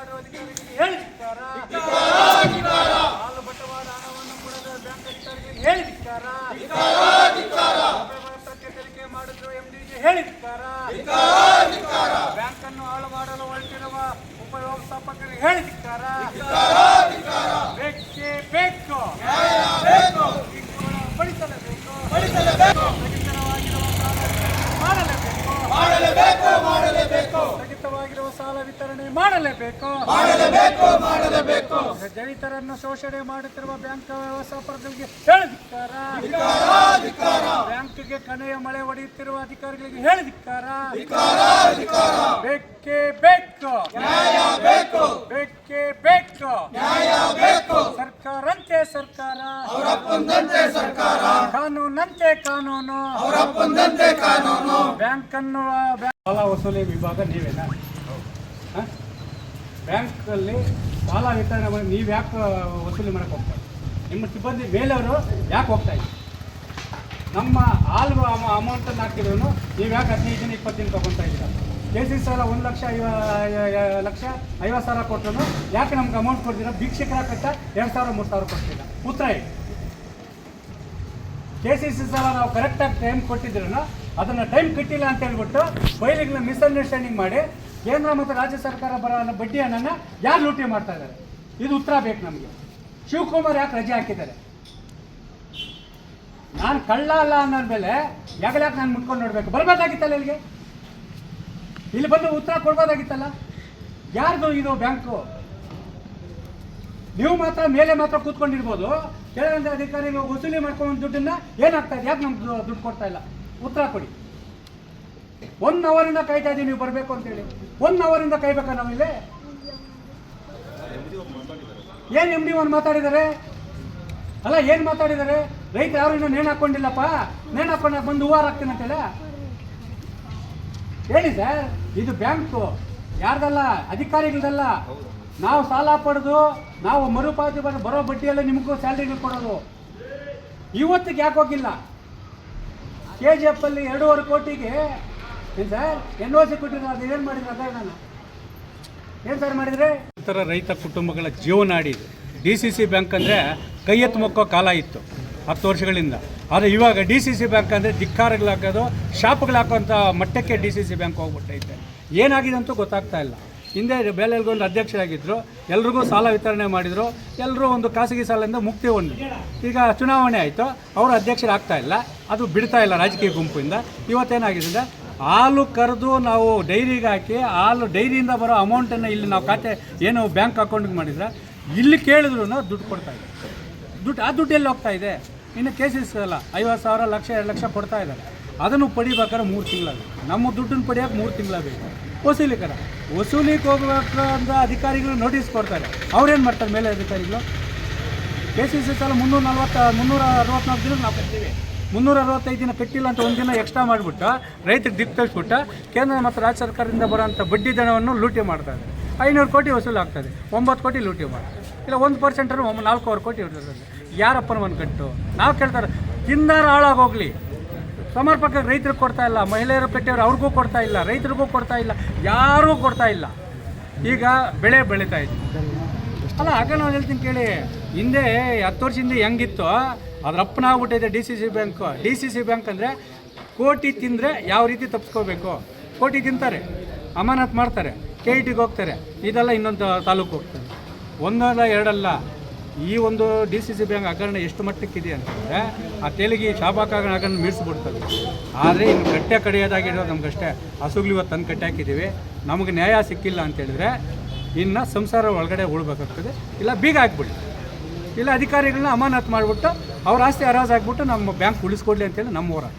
ಮಾಡುವ ಅಧಿಕಾರಿಗಳಿಗೆ ಹೇಳಿದಿಕ್ಕಾರ. ಹಾಲು ಬಟವಾಡ ಹಣವನ್ನು ಕೊಡದ ಬ್ಯಾಂಕ್ ಅಧಿಕಾರಿಗಳಿಗೆ ಹೇಳಿದಿಕ್ಕಾರ. ತೆರಿಗೆ ಮಾಡಿದ್ರು ಎಂಡಿಗೆ ಹೇಳಿದಿಕ್ಕಾರ. ಬ್ಯಾಂಕ್ ಅನ್ನು ಹಾಳು ಮಾಡಲು ಹೊರಟಿರುವ ಉಪವ್ಯವಸ್ಥಾಪಕರಿಗೆ ಹೇಳಿದಿಕ್ಕಾರ. ಬೇಕೇ ಬೇಕು, ಪಡಿಸಲೇಬೇಕು, ಸ್ಥಗಿತವಾಗಿರುವ ಸಾಲ ವಿತರಣೆ ಮಾಡಲೇಬೇಕು. ರೈತರನ್ನು ಶೋಷಣೆ ಮಾಡುತ್ತಿರುವ ಬ್ಯಾಂಕ್ ವ್ಯವಸ್ಥಾಪಕರಿಗೆ ಹೇಳಿದಿಕ್ಕಾರ. ಬ್ಯಾಂಕ್ಗೆ ಕನೆಯ ಮಳೆ ಹೊಡೆಯುತ್ತಿರುವ ಅಧಿಕಾರಿಗಳಿಗೆ ಹೇಳಿದಿಕ್ಕಾರ. ಬೇಕೇ ಬೇಕು, ಬೇಕೇ ಬೇಕು. ಸರ್ಕಾರಂತೆ ಸರ್ಕಾರ, ಕಾನೂನಂತೆ ಕಾನೂನು. ಬ್ಯಾಂಕ್ ಅನ್ನು ಸಾಲ ವಸೂಲಿ ವಿಭಾಗ ನೀವೇನಾ? ಬ್ಯಾಂಕಲ್ಲಿ ಸಾಲ ವಿತರಣೆ ಮಾಡಿ ನೀವು ಯಾಕೆ ವಸೂಲಿ ಮಾಡಕ್ಕೆ ಹೋಗ್ತಾ ಇದ್ದೀರಿ? ನಿಮ್ಮ ಸಿಬ್ಬಂದಿ ಮೇಲವರು ಯಾಕೆ ಹೋಗ್ತಾ ಇದ್ದೀರಿ? ನಮ್ಮ ಹಾಲು ಅಮೌಂಟನ್ನು ಹಾಕಿದ್ರು ನೀವು ಯಾಕೆ 15 ದಿನ 20 ದಿನ ತೊಗೊತಾ ಇದ್ದೀರ? KCC ಸಾಲ 1,50,000 ಕೊಟ್ಟರು ಯಾಕೆ ನಮ್ಗೆ ಅಮೌಂಟ್ ಕೊಡ್ತೀರಾ? ಭಿಕ್ಷಕರ ಕಟ್ಟ 2,000 3,000 ಕೊಡ್ತೀರಾ? ಉತ್ತರ ಹೇಳಿ. KCC ಸಾಲ ನಾವು ಕರೆಕ್ಟಾಗಿ ಟೈಮ್ ಕೊಟ್ಟಿದ್ರು ಅದನ್ನು ಟೈಮ್ ಕಟ್ಟಿಲ್ಲ ಅಂತ ಹೇಳ್ಬಿಟ್ಟು ಬೈಲಿಗೆ ಮಿಸ್ಅಂಡರ್ಸ್ಟ್ಯಾಂಡಿಂಗ್ ಮಾಡಿ ಕೇಂದ್ರ ಮತ್ತು ರಾಜ್ಯ ಸರ್ಕಾರ ಬರೋ ಬಡ್ಡಿ ಹಣನ ಯಾರು ಲೂಟಿ ಮಾಡ್ತಾ ಇದ್ದಾರೆ? ಇದು ಉತ್ತರ ಬೇಕು ನಮಗೆ. ಶಿವಕುಮಾರ್ ಯಾಕೆ ರಜೆ ಹಾಕಿದ್ದಾರೆ? ನಾನು ಕಳ್ಳ ಅಲ್ಲ ಅನ್ನೋ ಮೇಲೆ ಯಾಕೆ ನಾನು ಮುಟ್ಕೊಂಡು ನೋಡ್ಬೇಕು? ಬರಬೇಕಾಗಿತ್ತಲ್ಲ ಇಲ್ಲಿಗೆ, ಇಲ್ಲಿ ಬಂದು ಉತ್ತರ ಕೊಡ್ಬೋದಾಗಿತ್ತಲ್ಲ. ಯಾರ್ದು ಇದು ಬ್ಯಾಂಕು? ನೀವು ಮಾತ್ರ ಮೇಲೆ ಮಾತ್ರ ಕೂತ್ಕೊಂಡಿರ್ಬೋದು, ಕೆಳಗಿನ ಅಧಿಕಾರಿಗಳು ವಸೂಲಿ ಮಾಡ್ಕೊಂಡು ದುಡ್ಡನ್ನ ಏನಾಗ್ತಾ ಇದೆ? ಯಾಕೆ ನಮ್ಗೆ ದುಡ್ಡು ಕೊಡ್ತಾ ಇಲ್ಲ? ಉತ್ತರ ಕೊಡಿ. 1 ಅವರಿಂದ ಕಾಯ್ತಾ ಇದ್ದೀವಿ ನೀವು ಬರಬೇಕು ಅಂತೇಳಿ. 1 ಅವರಿಂದ ಕಾಯ್ಬೇಕಾ ನಾವಿಲ್ಲಿ? ಏನು MD1 ಮಾತಾಡಿದ್ದಾರೆ ಅಲ್ಲ? ಏನು ಮಾತಾಡಿದ್ದಾರೆ? ರೈತರು ಯಾರು ಇನ್ನೂ ನೇಣು ಹಾಕೊಂಡಿಲ್ಲಪ್ಪ, ನೇಣು ಹಾಕೊಂಡು ಬಂದು ಹೂವಾರ ಹಾಕ್ತೀನಿ ಅಂತೇಳಿ ಹೇಳಿ ಸರ್. ಇದು ಬ್ಯಾಂಕು ಯಾರ್ದಲ್ಲ, ಅಧಿಕಾರಿಗಳದಲ್ಲ. ನಾವು ಸಾಲ ಪಡೆದು ನಾವು ಮರುಪಾವತಿ ಬರೋ ಬಡ್ಡಿಯೆಲ್ಲ ನಿಮಗೂ ಸ್ಯಾಲ್ರಿಗಳು ಕೊಡೋದು. ಇವತ್ತಿಗೆ ಯಾಕೆ ಹೋಗಿಲ್ಲ? KGF ಅಲ್ಲಿ 2.5 ಕೋಟಿಗೆ ಏನು ಸರ್ NOC ಕೊಟ್ಟಿದ್ರು, ಅದು ಏನು ಮಾಡಿದ್ರು? ಅದನ್ನ ಏನು ಸರ್ ಮಾಡಿದರೆ? ಇತರ ರೈತ ಕುಟುಂಬಗಳ ಜೀವನಾಡಿ ಇದೆ. DCC ಬ್ಯಾಂಕ್ ಅಂದರೆ ಕೈ ಎತ್ತು ಮೊಕ್ಕೋ ಕಾಲ ಇತ್ತು 10 ವರ್ಷಗಳಿಂದ. ಆದರೆ ಇವಾಗ DCC ಬ್ಯಾಂಕ್ ಅಂದರೆ ಧಿಕ್ಕಾರಗಳಾಕೋದು, ಶಾಪ್ಗಳಾಕೋಂಥ ಮಟ್ಟಕ್ಕೆ DCC ಬ್ಯಾಂಕ್ ಹೋಗ್ಬಿಟ್ಟೈತೆ. ಏನಾಗಿದೆ ಅಂತೂ ಗೊತ್ತಾಗ್ತಾ ಇಲ್ಲ. ಹಿಂದೆ ಬೇಲೆಲ್ಗೊಂದು ಅಧ್ಯಕ್ಷರಾಗಿದ್ದರು, ಎಲ್ರಿಗೂ ಸಾಲ ವಿತರಣೆ ಮಾಡಿದರು, ಎಲ್ಲರೂ ಒಂದು ಖಾಸಗಿ ಸಾಲದಿಂದ ಮುಕ್ತಿ ಹೊಂದಿದ್ರು. ಈಗ ಚುನಾವಣೆ ಆಯಿತು, ಅವರು ಅಧ್ಯಕ್ಷರಾಗ್ತಾ ಇಲ್ಲ, ಅದು ಬಿಡ್ತಾ ಇಲ್ಲ ರಾಜಕೀಯ ಗುಂಪಿಂದ. ಇವತ್ತೇನಾಗಿದೆ ಅಂದರೆ ಹಾಲು ಕರೆದು ನಾವು ಡೈರಿಗೆ ಹಾಕಿ ಹಾಲು ಡೈರಿಯಿಂದ ಬರೋ ಅಮೌಂಟನ್ನು ಇಲ್ಲಿ ನಾವು ಖಾತೆ ಏನು ಬ್ಯಾಂಕ್ ಅಕೌಂಟಿಗೆ ಮಾಡಿದ್ರೆ ಇಲ್ಲಿ ಕೇಳಿದ್ರು ದುಡ್ಡು ಕೊಡ್ತಾಯಿದೆ. ಆ ದುಡ್ಡು ಎಲ್ಲಿ ಹೋಗ್ತಾ ಇದೆ? ಇನ್ನು KCC ಅಲ್ಲ 50,000 ಲಕ್ಷ 2 ಲಕ್ಷ ಕೊಡ್ತಾ ಇದ್ದಾರೆ. ಅದನ್ನು ಪಡಿಬೇಕಾದ್ರೆ 3 ತಿಂಗಳಾಗಬೇಕು. ನಮ್ಮ ದುಡ್ಡನ್ನು ಪಡಿಯೋಕೆ 3 ತಿಂಗಳಾಗಬೇಕು. ವಸೂಲಿಗೆ ಹೋಗ್ಬೇಕಂತ ಅಧಿಕಾರಿಗಳು ನೋಟಿಸ್ ಕೊಡ್ತಾರೆ. ಅವ್ರೇನು ಮಾಡ್ತಾರೆ ಮೇಲೆ ಅಧಿಕಾರಿಗಳು? KCC ಸಾಲ 364 ದಿನ ನಾವು ಕಟ್ತೀವಿ, 365 ದಿನ ಕಟ್ಟಿಲ್ಲ ಅಂತ 1 ದಿನ ಎಕ್ಸ್ಟ್ರಾ ಮಾಡಿಬಿಟ್ಟು ರೈತರಿಗೆ ದಿಕ್ಕು ತರಿಸ್ಬಿಟ್ಟು ಕೇಂದ್ರ ಮತ್ತು ರಾಜ್ಯ ಸರ್ಕಾರದಿಂದ ಬರೋಂಥ ಬಡ್ಡಿ ದರವನ್ನು ಲೂಟಿ ಮಾಡ್ತಾರೆ. 500 ಕೋಟಿ ವಸೂಲು ಆಗ್ತದೆ, 9 ಕೋಟಿ ಲೂಟಿ ಮಾಡ್ತಾರೆ. ಇಲ್ಲ 1% 4,000 ಕೋಟಿ ಇರ್ತದೆ. ಯಾರಪ್ಪನ ಒಂದು ಕಟ್ಟು? ನಾವು ಕೇಳ್ತಾರೆ, ತಿಂದಾರ ಹಾಳಾಗೋಗ್ಲಿ, ಸಮರ್ಪಕ ರೈತರಿಗೆ ಕೊಡ್ತಾ ಇಲ್ಲ, ಮಹಿಳೆಯರು ಕಟ್ಟಿಯವರು ಅವ್ರಿಗೂ ಕೊಡ್ತಾ ಇಲ್ಲ, ರೈತರಿಗೂ ಕೊಡ್ತಾ ಇಲ್ಲ, ಯಾರೂ ಕೊಡ್ತಾ ಇಲ್ಲ. ಈಗ ಬೆಳೆ ಬೆಳೀತಾ ಇತ್ತು ಅಲ್ಲ. ಆಗ ನಾವು ಹೇಳ್ತೀನಿ ಕೇಳಿ, ಹಿಂದೆ 10 ವರ್ಷದಿಂದ ಹೆಂಗಿತ್ತು ಅದ್ರ ಅಪ್ಪನ ಆಗ್ಬಿಟ್ಟೈತೆ DCC ಬ್ಯಾಂಕು. DCC ಬ್ಯಾಂಕ್ ಅಂದರೆ ಕೋಟಿ ತಿಂದರೆ ಯಾವ ರೀತಿ ತಪ್ಪಿಸ್ಕೋಬೇಕು, ಕೋಟಿ ತಿಂತಾರೆ, ಅಮಾನತ್ ಮಾಡ್ತಾರೆ, KITಗೆ ಹೋಗ್ತಾರೆ, ಇದೆಲ್ಲ ಇನ್ನೊಂದು ತಾಲೂಕು ಹೋಗ್ತಾರೆ. ಒಂದಲ್ಲ ಎರಡಲ್ಲ, ಈ ಒಂದು DCC ಬ್ಯಾಂಕ್ ಹಗರಣ ಎಷ್ಟು ಮಟ್ಟಕ್ಕಿದೆ ಅಂತಂದರೆ ಆ ತೆಲುಗಿ ಶಾಬಾಕ ಹಗರಣ ಮೀರಿಸ್ಬಿಡ್ತದೆ. ಆದರೆ ಇನ್ನು ಕಟ್ಟೆ ಕಡಿಯೋದಾಗಿರೋದು ನಮಗಷ್ಟೇ. ಹಸುಗಳು ಇವತ್ತು ತಂದು ಕಟ್ಟೆ ಹಾಕಿದ್ದೀವಿ, ನಮಗೆ ನ್ಯಾಯ ಸಿಕ್ಕಿಲ್ಲ ಅಂತೇಳಿದ್ರೆ ಇನ್ನು ಸಂಸಾರ ಒಳಗಡೆ ಉಳ್ಬೇಕಾಗ್ತದೆ. ಇಲ್ಲ ಬೀಗ ಹಾಕ್ಬಿಡಿ, ಇಲ್ಲ ಅಧಿಕಾರಿಗಳನ್ನ ಅಮಾನತ್ ಮಾಡಿಬಿಟ್ಟು ಅವ್ರ ಆಸ್ತಿ ಹರಾಜಾಗ್ಬಿಟ್ಟು ನಮ್ಮ ಬ್ಯಾಂಕ್ ಉಳಿಸ್ಕೊಡ್ಲಿ ಅಂತೇಳಿ ನಮ್ಮ ಹೋರಾಟ.